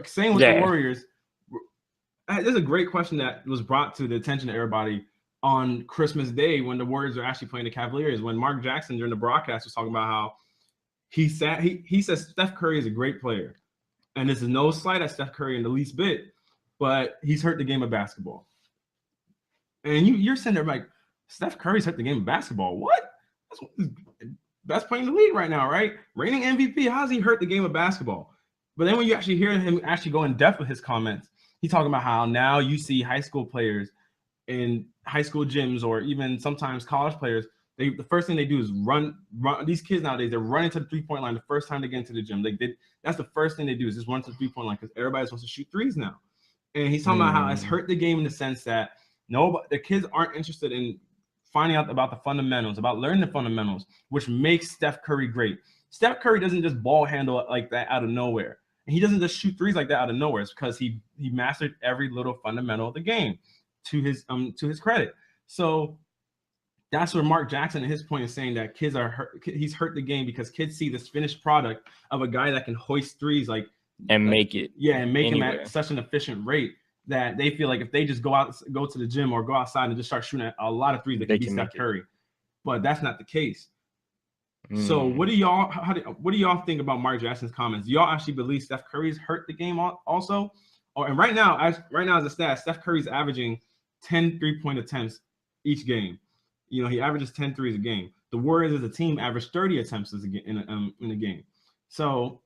Same with the Warriors. There's a great question that was brought to the attention of everybody on Christmas Day when the Warriors are actually playing the Cavaliers. When Mark Jackson during the broadcast was talking about how he says Steph Curry is a great player, and this is no slight at Steph Curry in the least bit, but he's hurt the game of basketball. And you're sitting there like, Steph Curry's hurt the game of basketball. What? That's best player in the league right now, right? Reigning MVP. How's he hurt the game of basketball? But then when you actually hear him actually go in depth with his comments, he's talking about how now you see high school players in high school gyms or even sometimes college players, the first thing they do is run. These kids nowadays, they're running to the three-point line the first time they get into the gym. That's the first thing they do is just run to the three-point line because everybody's supposed to shoot threes now. And he's talking about how it's hurt the game in the sense that the kids aren't interested in finding out about the fundamentals, about learning the fundamentals, which makes Steph Curry great. Steph Curry doesn't just ball handle it like that out of nowhere. And he doesn't just shoot threes like that out of nowhere. It's because he mastered every little fundamental of the game to his credit. So that's where Mark Jackson, at his point, is saying that kids are hurt. He's hurt the game because kids see this finished product of a guy that can hoist threes make it. Yeah, and make anywhere. Him at such an efficient rate that they feel like if they just go to the gym or go outside and just start shooting a lot of threes, they can beat Steph Curry. But that's not the case. So what do y'all think about Mark Jackson's comments? Do y'all actually believe Steph Curry's hurt the game also? And right now as a stat, Steph Curry's averaging 10 3-point attempts each game. He averages 10 threes a game. The Warriors as a team average 30 attempts in a game. So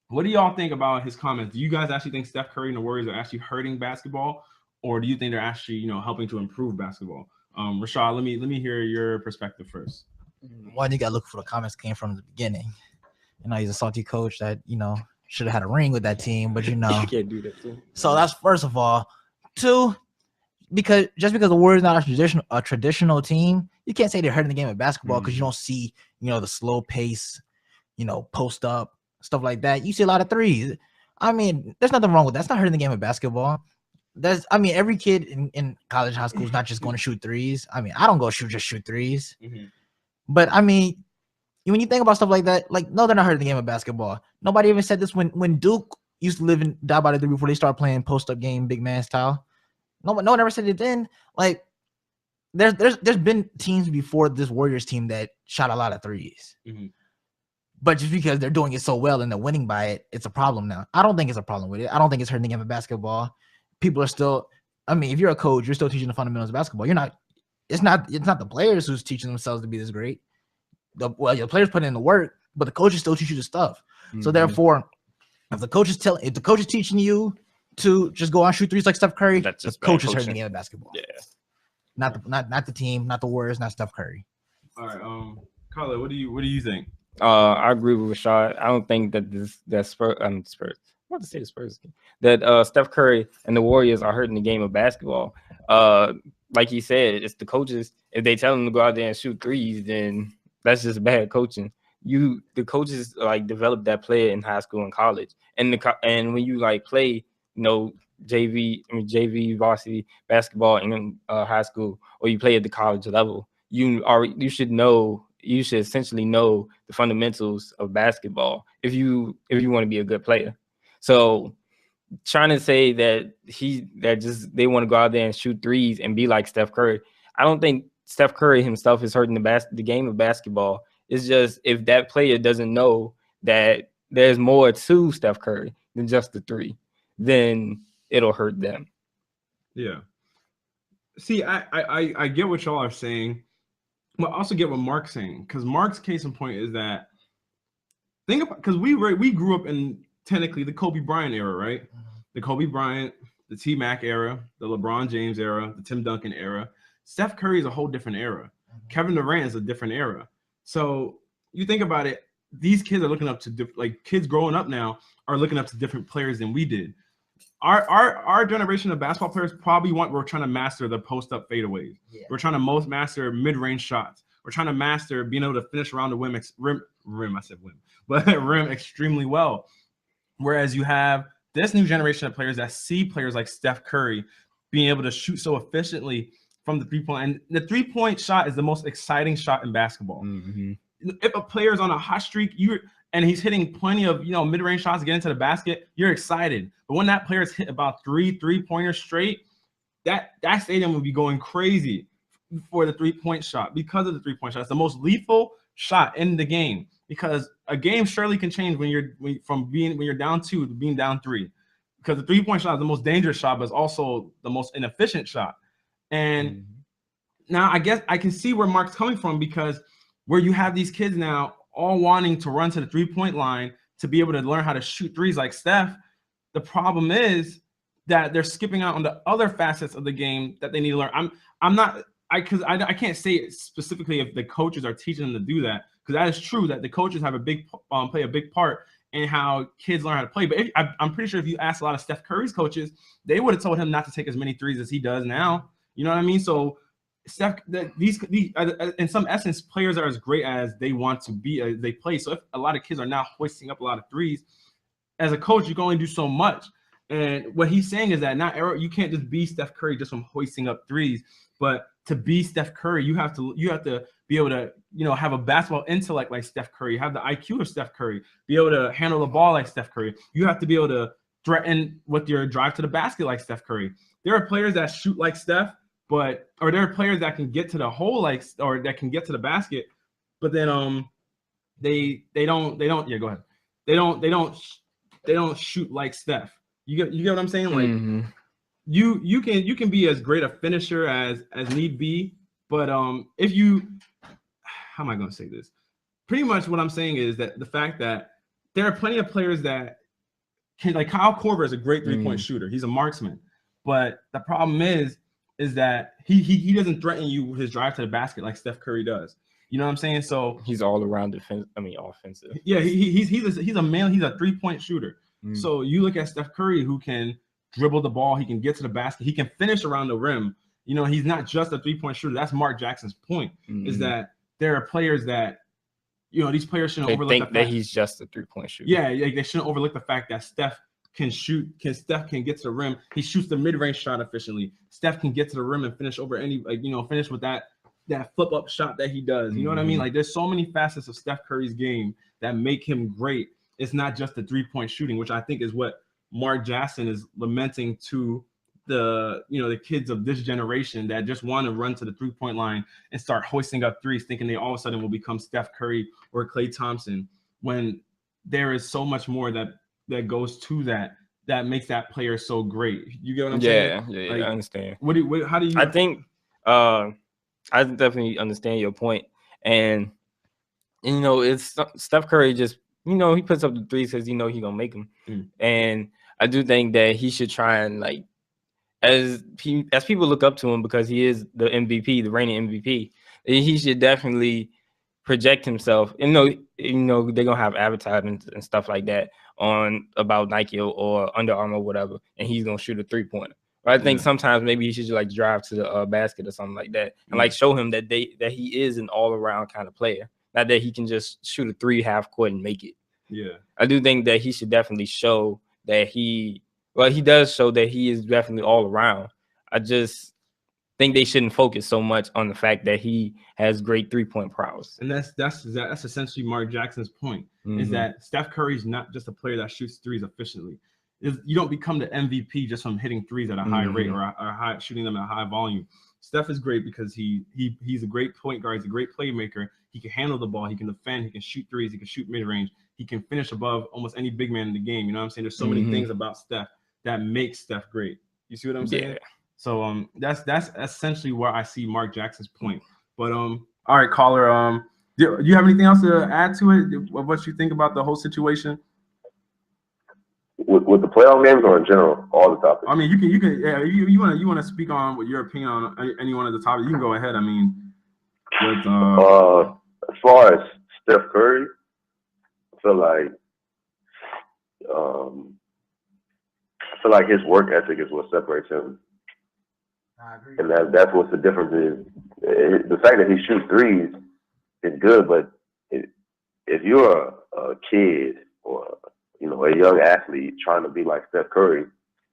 what do y'all think about his comments? Do you guys actually think Steph Curry and the Warriors are actually hurting basketball, or do you think they're actually helping to improve basketball? Rashad, let me hear your perspective first. One, you got to look for the comments came from the beginning. He's a salty coach that should have had a ring with that team, but you can't do that too. So that's first of all. Two, because the Warriors not a traditional team, you can't say they're hurting the game of basketball because you don't see the slow pace, post up. Stuff like that. You see a lot of threes. I mean, there's nothing wrong with that. That's not hurting the game of basketball. Every kid in college, high school is not just going to shoot threes. I mean, I don't go just shoot threes. Mm-hmm. But I mean, when you think about stuff like that, no, they're not hurting the game of basketball. Nobody even said this when Duke used to live and die by the three before they started playing post up game, big man style. No one ever said it then. There's been teams before this Warriors team that shot a lot of threes. Mm-hmm. But just because they're doing it so well and they're winning by it, it's a problem now. I don't think it's a problem with it. I don't think it's hurting the game of basketball. People are still, if you're a coach, you're still teaching the fundamentals of basketball. It's not the players who's teaching themselves to be this great. The players put in the work, but the coaches still teach you the stuff. Mm-hmm. So therefore, if the coach is teaching you to just go out and shoot threes like Steph Curry, the coach is hurting the game of basketball. Yeah. Not the team, not the Warriors, not Steph Curry. All right, Carla, what do you think? I agree with Rashad. I don't think that Spurs. I'm about to say the Spurs game. That Steph Curry and the Warriors are hurting the game of basketball. Like he said, it's the coaches. If they tell them to go out there and shoot threes, then that's just bad coaching. The coaches develop that player in high school and college, and when you play, JV varsity basketball in high school, or you play at the college level, you should essentially know the fundamentals of basketball if you want to be a good player. So trying to say that they want to go out there and shoot threes and be like Steph Curry, I don't think Steph Curry himself is hurting the game of basketball. It's just if that player doesn't know that there's more to Steph Curry than just the three, then it'll hurt them. Yeah. See, I get what y'all are saying. But I also get what Mark's saying, because Mark's case in point is that because we grew up in technically the Kobe Bryant era, right? Mm-hmm. The Kobe Bryant, the T-Mac era, the LeBron James era, the Tim Duncan era. Steph Curry is a whole different era. Mm-hmm. Kevin Durant is a different era. So you think about it, these kids are looking up to kids growing up now are looking up to different players than we did. Our generation of basketball players we're trying to master the post-up fadeaways. Yeah. We're trying to master mid-range shots. We're trying to master being able to finish around the rim extremely well. Whereas you have this new generation of players that see players like Steph Curry being able to shoot so efficiently from the three-point. And the three-point shot is the most exciting shot in basketball. Mm-hmm. If a player is on a hot streak, and he's hitting plenty of mid-range shots to get into the basket, you're excited. But when that player's hit about three-pointers straight, that stadium will be going crazy for the three-point shot because of the three-point shot. It's the most lethal shot in the game, because a game surely can change when you're down 2 to being down 3, because the three-point shot is the most dangerous shot, but it's also the most inefficient shot. And now I guess I can see where Mark's coming from, because where you have these kids now all wanting to run to the three-point line to be able to learn how to shoot threes like Steph, the problem is that they're skipping out on the other facets of the game that they need to learn. I can't say it specifically if the coaches are teaching them to do that, because that is true that the coaches have play a big part in how kids learn how to play. But I'm pretty sure if you ask a lot of Steph Curry's coaches, they would have told him not to take as many threes as he does now. You know what I mean? So Steph, these in some essence, players are as great as they want to be as they play. So if a lot of kids are now hoisting up a lot of threes, as a coach, you can only do so much. And what he's saying is that you can't just be Steph Curry just from hoisting up threes, but to be Steph Curry, you have to be able to have a basketball intellect like Steph Curry, have the IQ of Steph Curry, be able to handle the ball like Steph Curry. You have to be able to threaten with your drive to the basket like Steph Curry. There are players that shoot like Steph, or there are players that can get to the hole or that can get to the basket, but then they don't yeah, go ahead. They don't shoot like Steph. You get what I'm saying? Like you can be as great a finisher as need be, but if you, how am I going to say this? Pretty much what I'm saying is that the fact that there are plenty of players that can, like Kyle Korver is a great three-point shooter. He's a marksman, but the problem is that he doesn't threaten you with his drive to the basket like Steph Curry does. You know what I'm saying? So he's all around offensive. Yeah, he's a three-point shooter. So you look at Steph Curry, who can dribble the ball, he can get to the basket, he can finish around the rim. He's not just a three-point shooter. That's Mark Jackson's point, is that there are players that, these players shouldn't overlook the fact that he's just a three-point shooter. Yeah, they shouldn't overlook the fact that Steph can shoot. Steph can get to the rim. He shoots the mid-range shot efficiently. Steph can get to the rim and finish over finish with that flip-up shot that he does. You know what I mean? Like, there's so many facets of Steph Curry's game that make him great. It's not just the three-point shooting, which I think is what Mark Jackson is lamenting to the kids of this generation that just want to run to the three-point line and start hoisting up threes, thinking they all of a sudden will become Steph Curry or Klay Thompson, when there is so much more that goes to that makes that player so great. You get what I'm saying? Yeah, like, I understand. How do you? I think I definitely understand your point, and it's Steph Curry just he puts up the threes because he gonna make them, and I do think that he should try and, like, as people look up to him because he is the MVP, the reigning MVP, he should definitely project himself. They're gonna have advertisements and stuff like that on about Nike or Under Armour or whatever, and he's gonna shoot a three-pointer. But I think sometimes maybe he should drive to the basket or something like that, and show him that he is an all-around kind of player, not that he can just shoot a three half court and make it. Yeah, I do think that he should definitely show that he does show that he is definitely all around. I just think they shouldn't focus so much on the fact that he has great three-point prowess. And that's essentially Mark Jackson's point, is that Steph Curry's not just a player that shoots threes efficiently. You don't become the MVP just from hitting threes at a high rate or shooting them at a high volume. Steph is great because he's a great point guard. He's a great playmaker. He can handle the ball. He can defend. He can shoot threes. He can shoot mid-range. He can finish above almost any big man in the game. You know what I'm saying? There's so many things about Steph that makes Steph great. You see what I'm saying? Yeah. So that's essentially where I see Mark Jackson's point. But all right, caller. Do you have anything else to add to it? Of what you think about the whole situation? With the playoff games or in general, all the topics? I mean, you can. Yeah, you want to speak on what your opinion on any one of the topics? You can go ahead. I mean, as far as Steph Curry, I feel like his work ethic is what separates him. I agree. And that's what the difference is. The fact that he shoots threes is good, but if you're a kid or a young athlete trying to be like Steph Curry,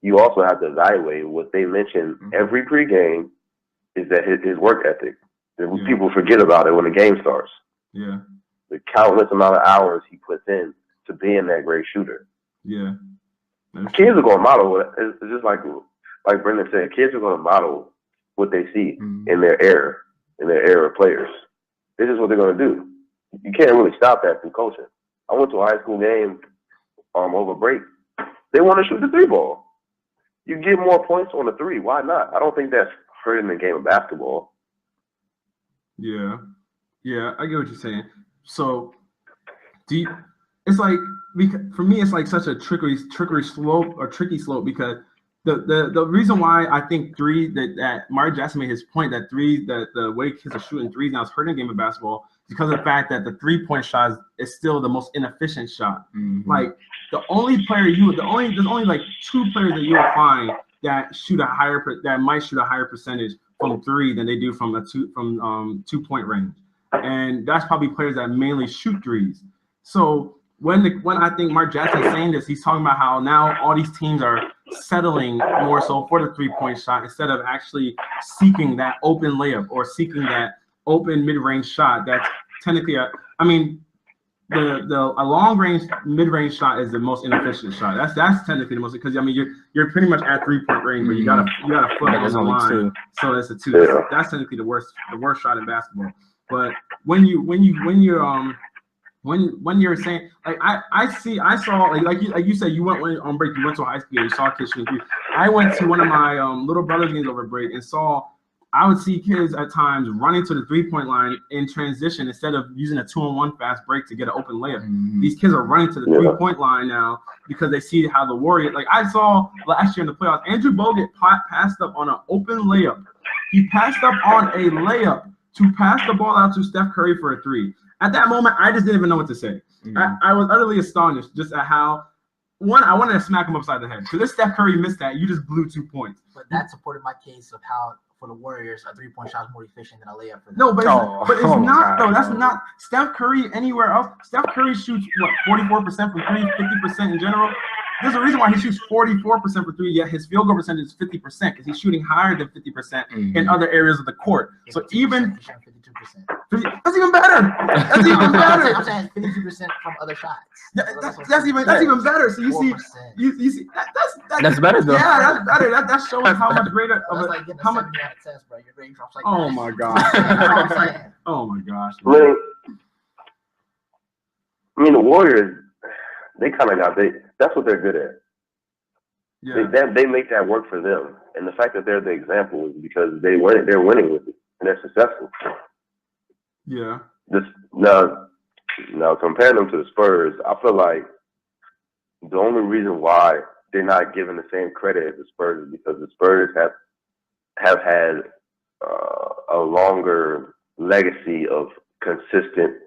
you also have to evaluate what they mention every pregame is that his work ethic. People forget about it when the game starts. Yeah. the countless amount of hours he puts in to being that great shooter. Yeah. Kids are going to model. It's just like Brendan said. Kids are going to model what they see in their era players. This is what they're going to do. You can't really stop that through coaching. I went to a high school game over break. They want to shoot the 3-ball. You get more points on the 3. Why not? I don't think that's hurting the game of basketball. Yeah, I get what you're saying. So, it's like, for me, it's like such a tricky slope because the reason why I think that Mark Jackson made his point that the way kids are shooting threes now is hurting the game of basketball because of the fact that the 3-point shot is still the most inefficient shot. Mm-hmm. Like there's only like 2 players that you'll find that might shoot a higher percentage from 3 than they do from 2-point range, and that's probably players that mainly shoot threes. So when I think Mark Jackson is saying this, he's talking about how now all these teams are settling more so for the 3-point shot instead of actually seeking that open layup or seeking that open mid-range shot. That's technically a long-range mid-range shot is the most inefficient shot. That's technically the most, because you're pretty much at 3-point range, but you got a foot on the line, 2. So it's a 2. Yeah. That's technically the worst shot in basketball. But when you're saying, like, I saw like you said, you went on break, you went to a high school game, you saw kids shooting 3. I went to one of my little brother's games over break and I would see kids at times running to the 3-point line in transition instead of using a 2-on-1 fast break to get an open layup. Mm-hmm. These kids are running to the 3-point line now because they see how the Warriors, like I saw last year in the playoffs, Andrew Bogut passed up on an open layup. He passed up on a layup to pass the ball out to Steph Curry for a 3. At that moment, I just didn't even know what to say. Mm-hmm. I was utterly astonished just at how, I wanted to smack him upside the head. Because if Steph Curry missed that, you just blew 2 points. But that supported my case of how, for the Warriors, a 3-point shot is more efficient than a layup for them. No, but it's not, though. That's not Steph Curry anywhere else. Steph Curry shoots, 44% from 3, 50% in general. There's a reason why he shoots 44% for 3, yet his field goal percentage is 50% because he's shooting higher than 50% in other areas of the court. So even 52%. That's even better. That's even better. I'm saying 52% from other shots. That's even better. So you see that's better though. Yeah, that's better. That's showing how much greater of that's like getting a 70 out of test, bro. Your grade drops like oh that. My gosh. Oh my gosh. I mean, the Warriors, they kind of that's what they're good at. Yeah. They make that work for them. And the fact that they're the example is because they're winning with it and they're successful. Yeah. Now comparing them to the Spurs, I feel like the only reason why they're not given the same credit as the Spurs is because the Spurs have had a longer legacy of consistent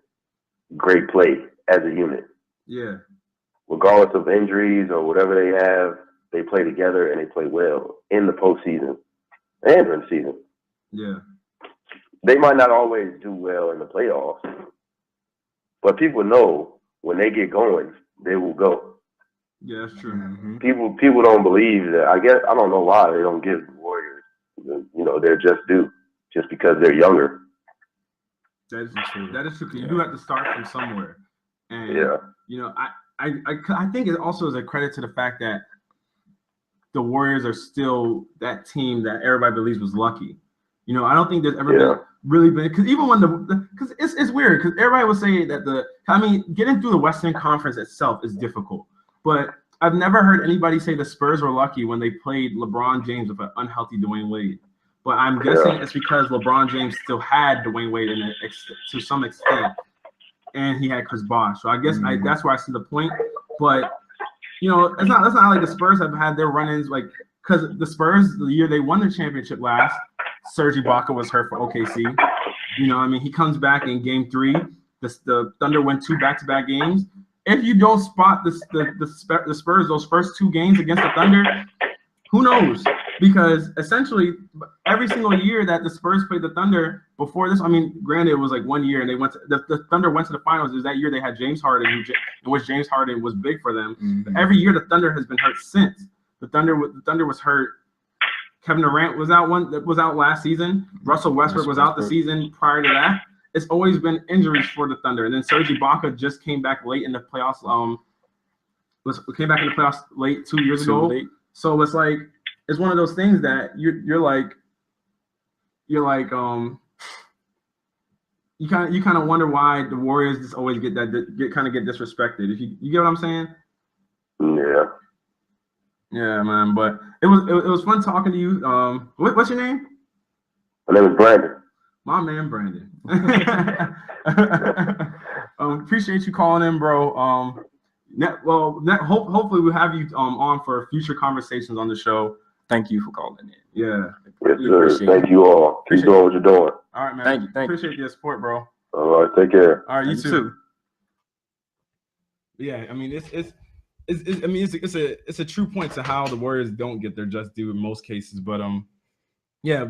great play as a unit. Yeah. Regardless of injuries or whatever they have, they play together and they play well in the postseason and during the season. Yeah. They might not always do well in the playoffs, but people know when they get going, they will go. Yeah, that's true. Mm-hmm. People don't believe that. I don't know why they don't give the Warriors, they're just due just because they're younger. That is true. That is true. You do have to start from somewhere. And, I think it also is a credit to the fact that the Warriors are still that team that everybody believes was lucky. I don't think there's ever been really been, because even when because it's weird because everybody will say that getting through the Western Conference itself is difficult, but I've never heard anybody say the Spurs were lucky when they played LeBron James with an unhealthy Dwayne Wade. But I'm guessing it's because LeBron James still had Dwayne Wade to some extent, and he had Chris Bosh. So I guess that's where I see the point. But it's not like the Spurs have had their run-ins, like, because the Spurs, the year they won the championship last, Serge Ibaka was hurt for OKC. He comes back in Game 3. The Thunder win 2 back-to-back games. If you don't spot the Spurs those first 2 games against the Thunder, who knows? Because essentially every single year that the Spurs played the Thunder before this, granted it was like 1 year and they the Thunder went to the finals. It was that year they had James Harden, in which James Harden was big for them. Mm-hmm. Every year the Thunder has been hurt since. The Thunder was hurt. Kevin Durant was out last season. Russell Westbrook was out the season prior to that. it's always been injuries for the Thunder. And then Serge Ibaka just came back late in the playoffs. Came back in the playoffs late 2 years ago. So it's like it's one of those things that you're like you kind of wonder why the Warriors just always get disrespected. If you get what I'm saying? Yeah. Yeah, man. But it was fun talking to you. What's your name? My name is Brandon. My man, Brandon. Appreciate you calling in, bro. Hopefully we'll have you on for future conversations on the show. Thank you for calling in. Yeah. Yes, sir. Thank you all. Keep doing what you're doing. All right, man. Thank you. Appreciate your support, bro. All right. Take care. All right, you too. too. Yeah, I mean it's a true point to how the Warriors don't get their just due in most cases, but yeah,